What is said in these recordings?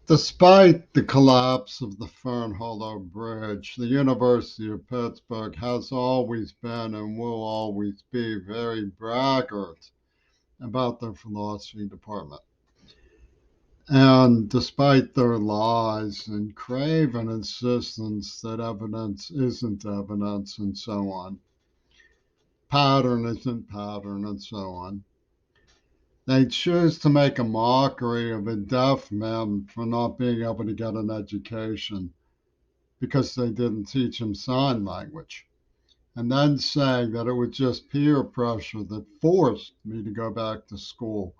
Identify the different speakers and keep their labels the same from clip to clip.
Speaker 1: Despite the collapse of the Fern Hollow Bridge, the University of Pittsburgh has always been and will always be very braggart about their philosophy department. And despite their lies and craven insistence that evidence isn't evidence and so on, pattern isn't pattern and so on, they choose to make a mockery of a deaf man for not being able to get an education because they didn't teach him sign language. And then saying that it was just peer pressure that forced me to go back to school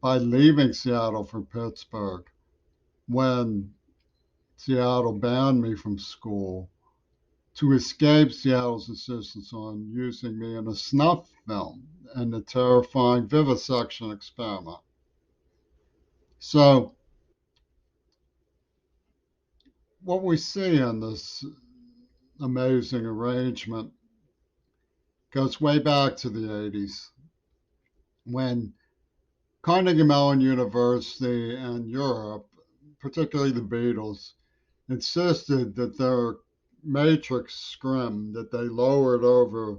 Speaker 1: by leaving Seattle for Pittsburgh when Seattle banned me from school to escape Seattle's insistence on using me in a snuff film and the terrifying vivisection experiment. So, what we see in this amazing arrangement goes way back to the 80s when Carnegie Mellon University and Europe, particularly the Beatles, insisted that their matrix scrim that they lowered over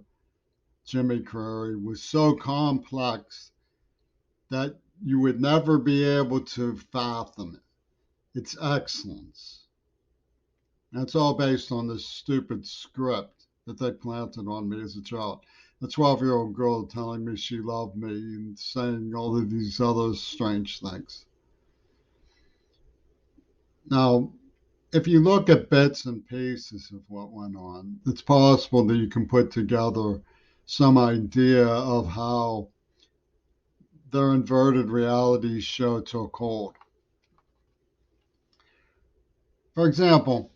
Speaker 1: Jimmy Carrey was so complex that you would never be able to fathom it. Its excellence. That's all based on this stupid script that they planted on me as a child. A 12-year-old girl telling me she loved me and saying all of these other strange things. Now, if you look at bits and pieces of what went on, it's possible that you can put together some idea of how their inverted reality show took hold. For example,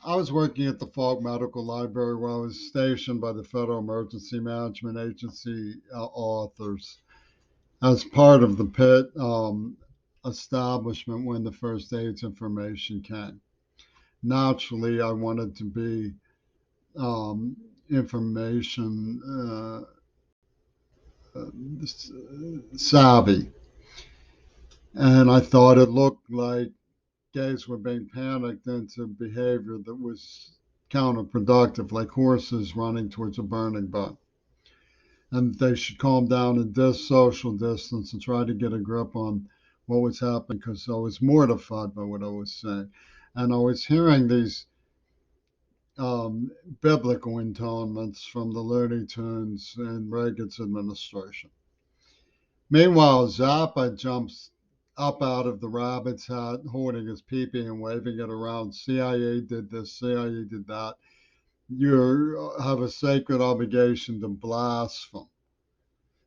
Speaker 1: I was working at the Falk Medical Library where I was stationed by the Federal Emergency Management Agency authors as part of the Pitt establishment when the first AIDS information came. Naturally, I wanted to be information savvy, and I thought it looked like gays were being panicked into behavior that was counterproductive, like horses running towards a burning butt. And they should calm down and social distance and try to get a grip on what was happening because I was mortified by what I was saying. And I was hearing these biblical intonements from the Looney Tunes in Reagan's administration. Meanwhile, Zappa jumps up out of the rabbit's hat, holding his peepee and waving it around. CIA did this, CIA did that. You have a sacred obligation to blaspheme.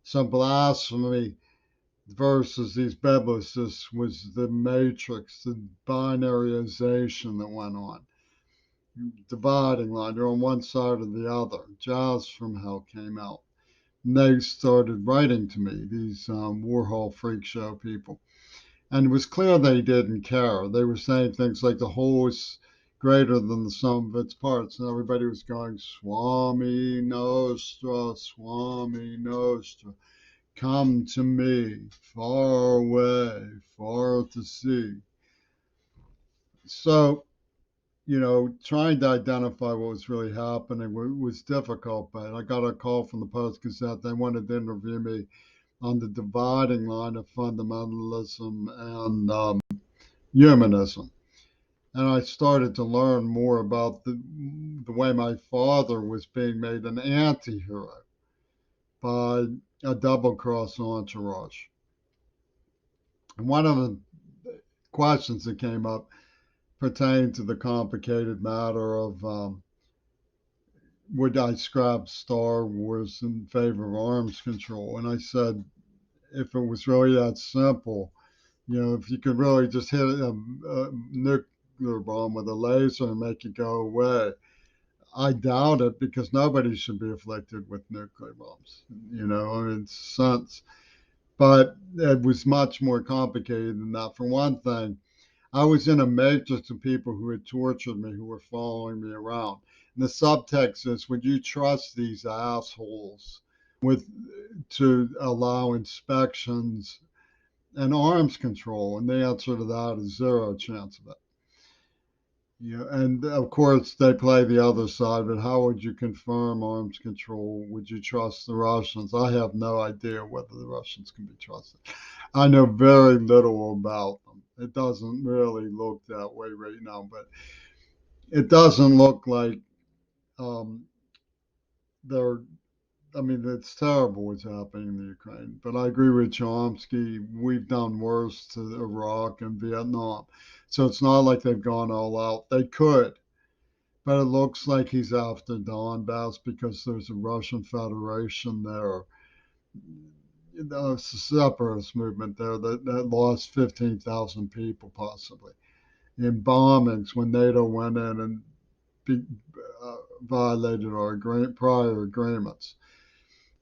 Speaker 1: So blasphemy versus these biblicists was the matrix, the binaryization that went on. Dividing line, you're on one side or the other. Jazz from Hell came out. And they started writing to me, these Warhol freak show people. And it was clear they didn't care. They were saying things like the whole is greater than the sum of its parts. And everybody was going, Swami Nostra, Swami Nostra. Come to me, far away, far to sea. So, trying to identify what was really happening was difficult, but I got a call from the Post Gazette. They wanted to interview me on the dividing line of fundamentalism and humanism. And I started to learn more about the way my father was being made an anti-hero by a double-cross entourage. And one of the questions that came up pertained to the complicated matter of would I scrap Star Wars in favor of arms control? And I said, if it was really that simple, if you could really just hit a nuclear bomb with a laser and make it go away, I doubt it because nobody should be afflicted with nuclear bombs, in sense. But it was much more complicated than that. For one thing, I was in a matrix of people who had tortured me, who were following me around. And the subtext is, would you trust these assholes to allow inspections and arms control? And the answer to that is zero chance of it. And of course they play the other side, but how would you confirm arms control? Would you trust the Russians? I have no idea whether the Russians can be trusted. I know very little about them. It doesn't really look that way right now, but it doesn't look like um, they're. I mean, it's terrible what's happening in the Ukraine. But I agree with Chomsky. We've done worse to Iraq and Vietnam. So it's not like they've gone all out. They could, but it looks like he's after Donbass because there's a Russian Federation there, a separatist movement there that lost 15,000 people possibly in bombings when NATO went in and be, violated our prior agreements.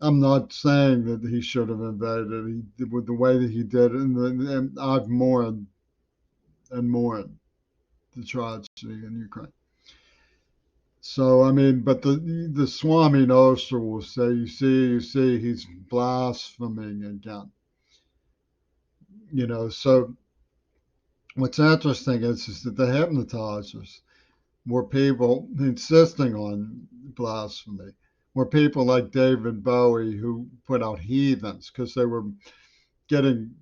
Speaker 1: I'm not saying that he should have invaded. With the way that he did it, and I've mourned and mourned the tragedy in Ukraine. So I mean, but the Swami Nostra will say, you see, he's blaspheming again. So what's interesting is that the hypnotizers were people insisting on blasphemy, were people like David Bowie who put out heathens because they were getting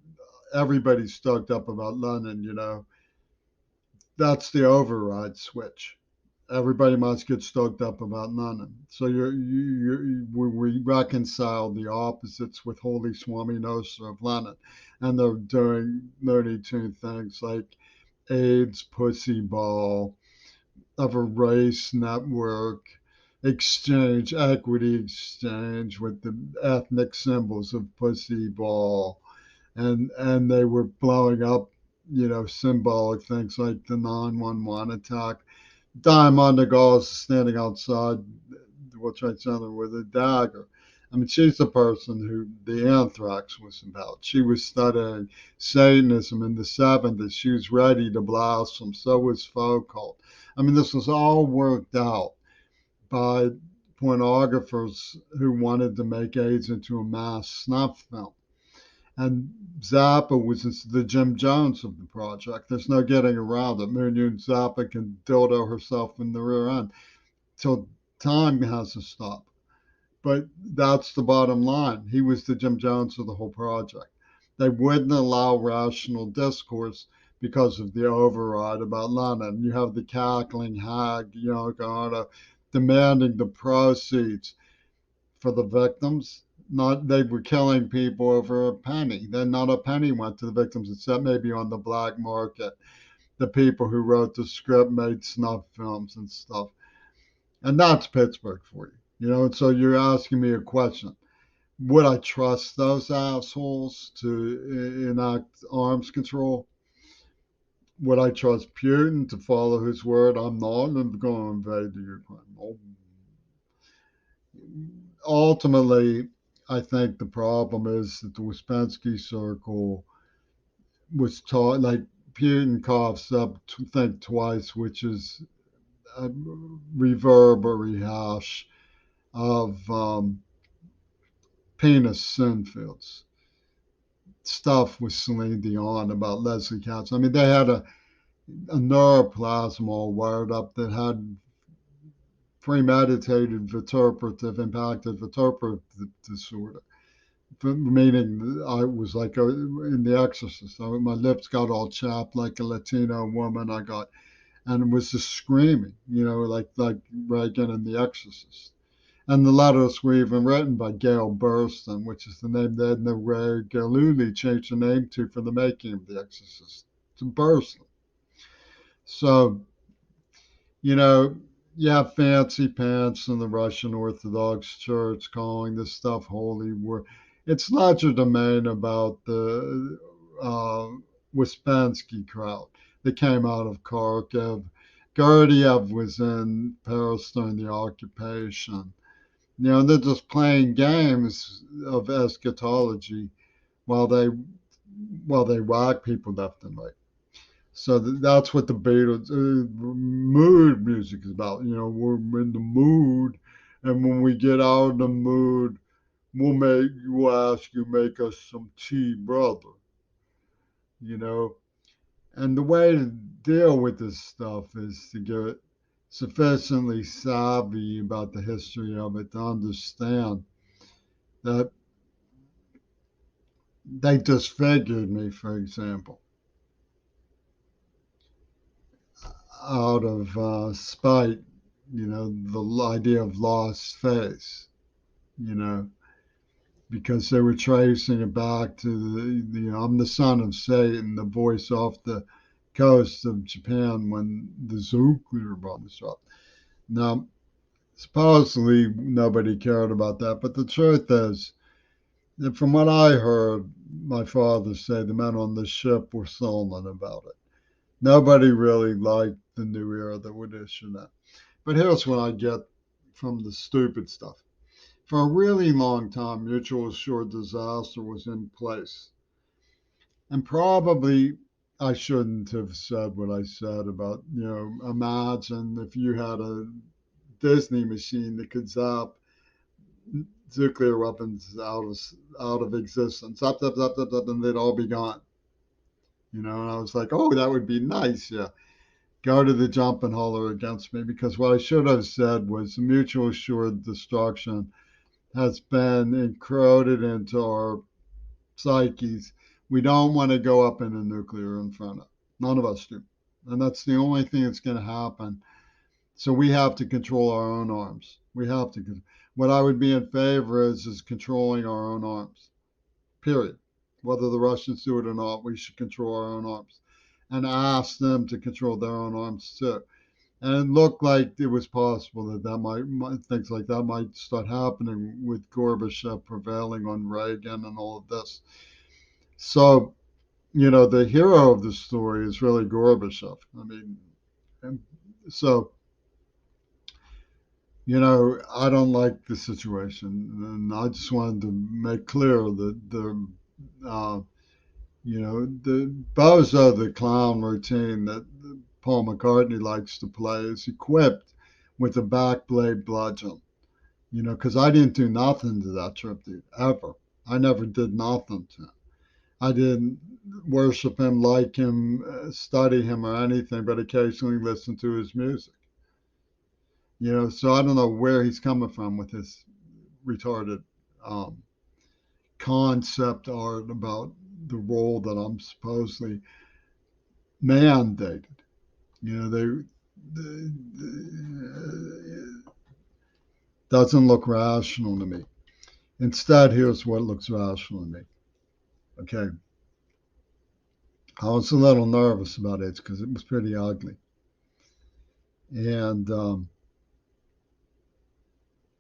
Speaker 1: everybody stoked up about Lenin. That's the override switch. Everybody must get stoked up about Lenin. So we reconcile the opposites with Holy Swami Nostra of Lenin, and they're doing Looney Tune things like AIDS pussy ball, of a race network, exchange, equity exchange with the ethnic symbols of pussy ball, and they were blowing up, symbolic things like the 911 attack. Diamond Gaulle is standing outside the World Trade Center with a dagger. I mean, she's the person who the anthrax was about. She was studying Satanism in the 70s. She was ready to blaspheme. So was Foucault. I mean, this was all worked out by pornographers who wanted to make AIDS into a mass snuff film. And Zappa was the Jim Jones of the project. There's no getting around it. Moon Yoon Zappa can dildo herself in the rear end till time has to stop. But that's the bottom line. He was the Jim Jones of the whole project. They wouldn't allow rational discourse because of the override about Lenin. You have the cackling hag, Yoko Ono, demanding the proceeds for the victims. Not they were killing people over a penny. Then not a penny went to the victims, except maybe on the black market. The people who wrote the script made snuff films and stuff. And that's Pittsburgh for you. And so you're asking me a question. Would I trust those assholes to enact arms control? Would I trust Putin to follow his word? I'm not going to invade the Ukraine. No. Ultimately, I think the problem is that the Ouspensky circle was taught, like Putin coughs up, think twice, which is a reverb or rehash of penis Sinfields stuff with Celine Dion about Leslie Katz. I mean, they had a neuroplasm wired up that had premeditated vituperative, impacted vituperative disorder. Meaning I was like in The Exorcist. My lips got all chapped like a Latino woman. And it was just screaming, like Reagan in The Exorcist. And the letters were even written by Gail Burston, which is the name that Edna Ray Galuli changed the name to for the making of The Exorcist, to Burston. So, you know, you have fancy pants in the Russian Orthodox Church calling this stuff holy war. It's not your domain about the Ouspensky crowd that came out of Kharkiv. Gurdjieff was in Paris during the occupation. They're just playing games of eschatology while they whack people left and right. So that's what the Beatles mood music is about. We're in the mood, and when we get out of the mood, we'll ask you make us some tea, brother. you know. And the way to deal with this stuff is to get sufficiently savvy about the history of it to understand that they disfigured me, for example, out of spite, the idea of lost face, you know, because they were tracing it back to I'm the son of Satan, the voice off the coast of Japan when the nuclear bombs dropped. Now, supposedly nobody cared about that, but the truth is, that from what I heard my father say, the men on the ship were sullen about it. Nobody really liked the new era that would issue that. But here's what I get from the stupid stuff. For a really long time, mutual assured disaster was in place. And probably I shouldn't have said what I said about, imagine if you had a Disney machine that could zap nuclear weapons out of existence, up, and they'd all be gone. And I was like, oh, that would be nice. Yeah. Go to the jumping holler against me because what I should have said was mutual assured destruction has been encoded into our psyches. We don't want to go up in a nuclear inferno. None of us do. And that's the only thing that's going to happen. So we have to control our own arms. We have to. What I would be in favor is controlling our own arms. Period. Whether the Russians do it or not, we should control our own arms and ask them to control their own arms too. And it looked like it was possible that things like that might start happening with Gorbachev prevailing on Reagan and all of this. So, the hero of the story is really Gorbachev. I mean, and so, I don't like the situation. And I just wanted to make clear that the Bozo the Clown routine that Paul McCartney likes to play is equipped with a backblade bludgeon. Because I didn't do nothing to that trip, dude, ever. I never did nothing to him. I didn't worship him, like him, study him, or anything, but occasionally listen to his music. So I don't know where he's coming from with his retarded um, concept art about the role that I'm supposedly mandated. They doesn't look rational to me. Instead, here's what looks rational to me. Okay, I was a little nervous about it because it was pretty ugly, and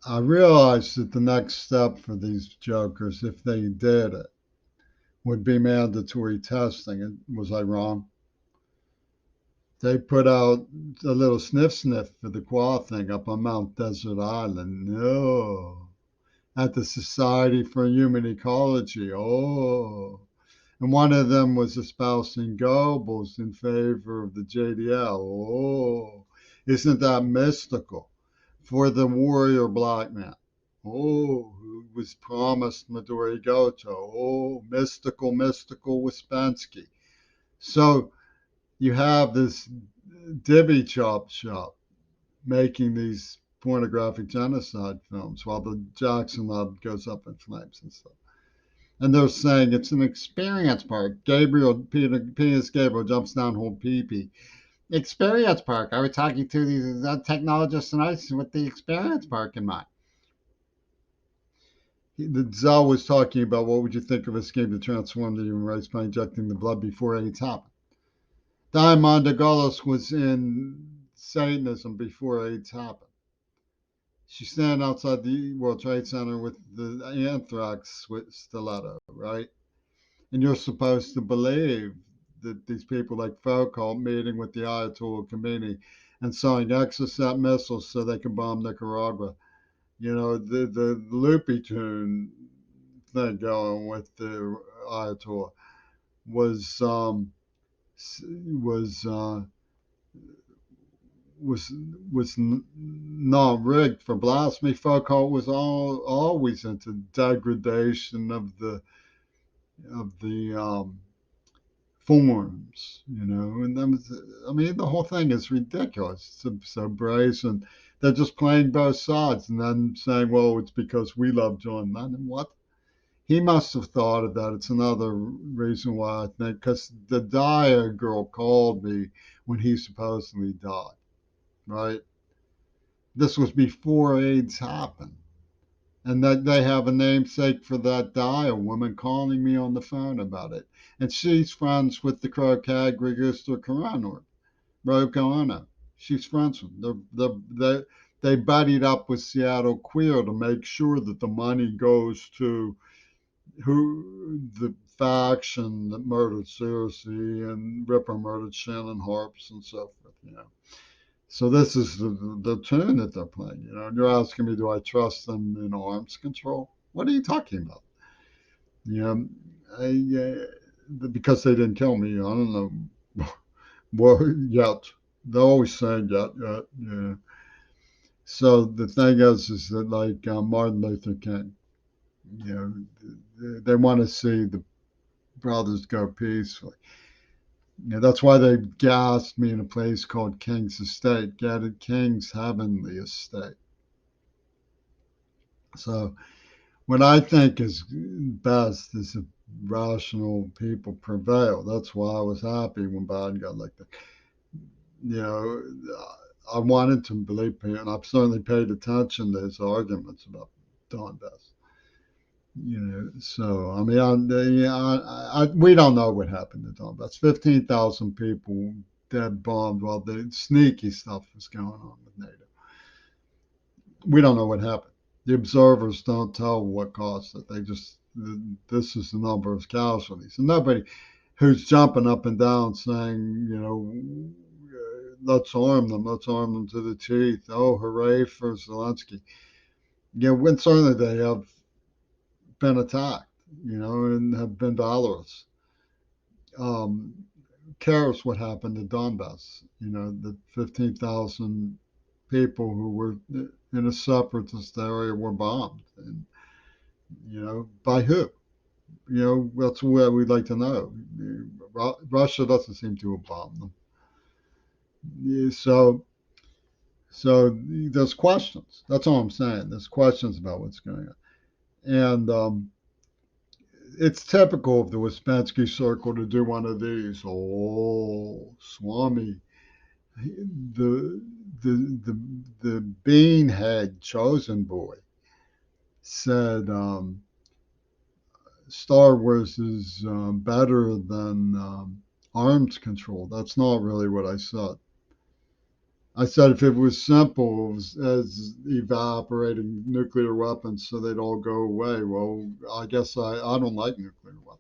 Speaker 1: I realized that the next step for these jokers, if they did it, would be mandatory testing. And was I wrong? They put out a little sniff for the quad thing up on Mount Desert Island. No. At the Society for Human Ecology. Oh. And one of them was espousing Goebbels in favor of the JDL. Oh. Isn't that mystical? For the warrior black man. Oh, who was promised Midori Goto. Oh, mystical Ouspensky. So you have this Dibby Chop Shop making these pornographic genocide films while the Jackson Lab goes up in flames and stuff. And they're saying it's an experience park. Penis Gabriel jumps down, hold pee-pee. Experience park. I was talking to these technologists tonight with the experience park in mind. The Zell was talking about what would you think of a scheme to transform the human race by injecting the blood before AIDS happened. Diamond Gullis was in Satanism before AIDS happened. She's standing outside the World Trade Center with the anthrax stiletto, right? And you're supposed to believe that these people like Foucault meeting with the Ayatollah Khomeini and selling Exocet missiles so they can bomb Nicaragua. The Loopy Tune thing going with the Ayatollah was was uh, was not rigged for blasphemy. Foucault was always into degradation of the forms, and then, I mean, the whole thing is ridiculous. So brazen. They're just playing both sides and then saying, well, it's because we love John Lennon. What? He must have thought of that. It's another reason why I think, because the Dyer girl called me when he supposedly died, right? This was before AIDS happened. And that they have a namesake for that Dyer woman calling me on the phone about it. And she's friends with the Croquet Register coroner, Roko Ono. She's friends with them. They buddied up with Seattle Queer to make sure that the money goes to the faction that murdered Searcy and Ripper murdered Shannon Harps and so forth. So this is the tune that they're playing. And you're asking me, do I trust them in arms control? What are you talking about? You know, because they didn't kill me. I don't know. Well, yet they're always saying yet. Yeah. So the thing is that like Martin Luther King, you they want to see the brothers go peacefully. That's why they gassed me in a place called King's Estate. Get it? King's Heavenly Estate. So what I think is best is if rational people prevail. That's why I was happy when Biden got elected. You know, I wanted to believe him, and I've certainly paid attention to his arguments about Donbass. So I mean, we don't know what happened to Donbass. 15,000 people dead, bombed while the sneaky stuff was going on with NATO. We don't know what happened. The observers don't tell what caused it. They just, this is the number of casualties. And nobody who's jumping up and down saying, let's arm them to the teeth. Oh, hooray for Zelensky. When certainly they have been attacked, and have been valorous. Um, cares what happened to Donbass? The 15,000 people who were in a separatist area were bombed, and by who? That's what we'd like to know. Russia doesn't seem to have bombed them. So there's questions. That's all I'm saying. There's questions about what's going on, and it's typical of the Ouspensky circle to do one of these. Oh, Swami, the the beanhead chosen boy said Star Wars is better than arms control. That's not really what I said. I said if it was simple as evaporating nuclear weapons so they'd all go away, well, I guess I don't like nuclear weapons.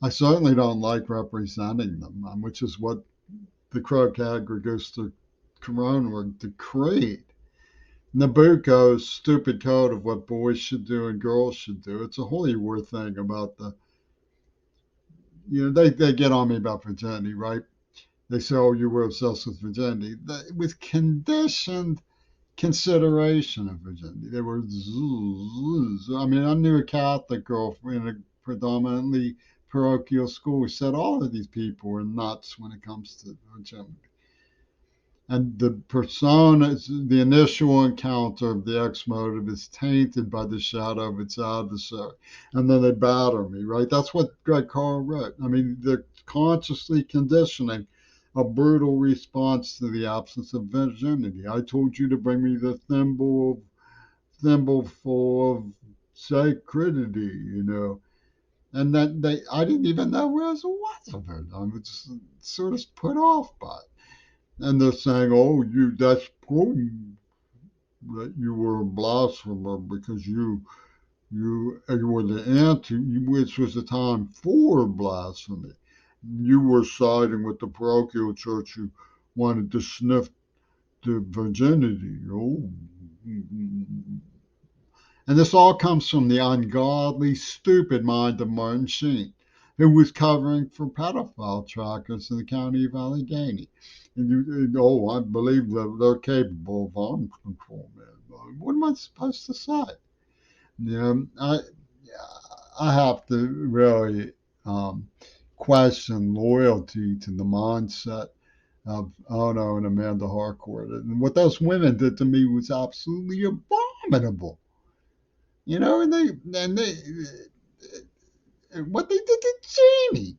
Speaker 1: I certainly don't like representing them, which is what the Krog Register Corona decreed. Nabucco's stupid code of what boys should do and girls should do. It's a holy war thing about they get on me about virginity, right? They say, oh, you were obsessed with virginity. With conditioned consideration of virginity. They were, I mean, I knew a Catholic girl in a predominantly parochial school who said all of these people were nuts when it comes to virginity. And the persona, the initial encounter of the ex motive is tainted by the shadow of its adversary. And then they batter me, right? That's what Greg Carl wrote. I mean, they're consciously conditioning a brutal response to the absence of virginity. I told you to bring me the thimble full of sacredity. And that I didn't even know where it was of it. I was just sort of put off by it. And they're saying, "Oh, that's proving that you were a blasphemer because you were the anti, which was the time for blasphemy. You were siding with the parochial church who wanted to sniff the virginity." Oh, and this all comes from the ungodly, stupid mind of Martin Sheen, who was covering for pedophile trackers in the county of Allegheny. And I believe that they're capable of arms control, man. What am I supposed to say? I have to really question loyalty to the mindset of Ono and Amanda Harcourt. And what those women did to me was absolutely abominable. You know, and what they did to Jamie.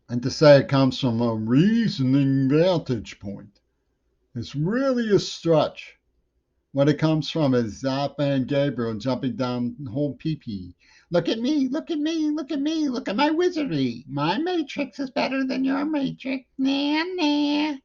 Speaker 1: And to say it comes from a reasoning vantage point is really a stretch. What it comes from is Zappa and Gabriel jumping down the whole pee-pee. Look at me, look at me, look at me, look at my wizardry. My matrix is better than your matrix. Nah, nah.